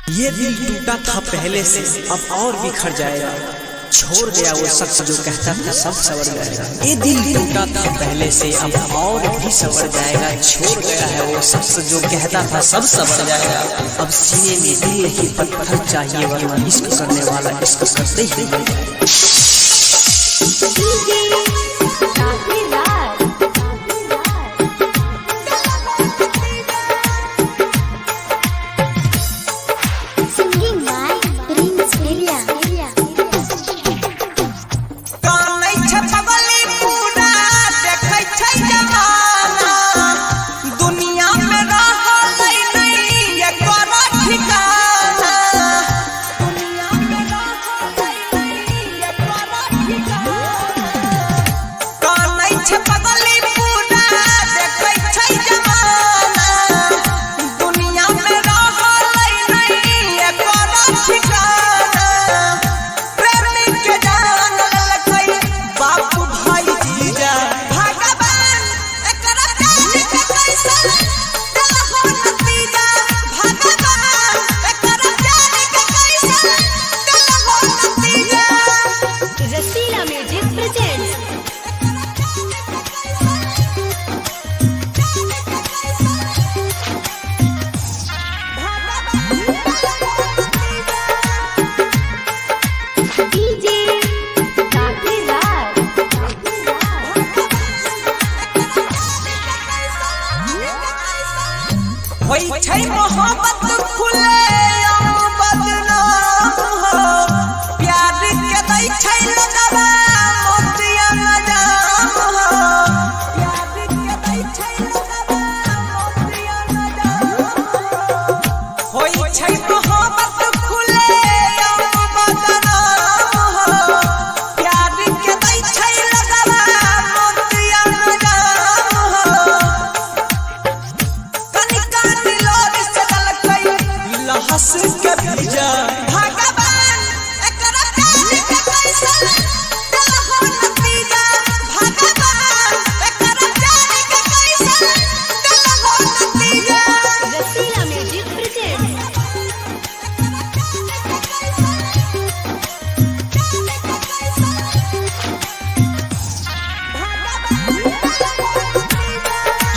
ये दिल टूटा था पहले से अब और बिखर जाएगा। छोड़ गया वो शख्स जो कहता था सब सवर जाएगा। ये दिल टूटा था पहले से अब और भी सवर जाएगा। छोड़ गया है वो शख्स जो कहता था सब सवर जाएगा। अब सीने में दिल ही पत्थर चाहिए वरना इश्क करने वाला इश्क करते ही मर जाएगा। मोहब्बत खुले बदनाम हो प्यार के दै छै लगवा मोतिया नजाम हो प्यार के दै छै लगवा मोतिया नजाम होई छै मोहब्बत खुले बदनाम हो प्यार के दै छै लगवा मोतिया नजाम हो हंस के भेजा भगवान एकरा प्यार के कैसन दिल हो नतीजा भगवान एकरा प्यार के कैसन दिल हो नतीजा। रसीला म्यूजिक प्रेजेंट्स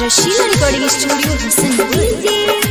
रसीला रिकॉर्डिंग स्टूडियो हसनपुर।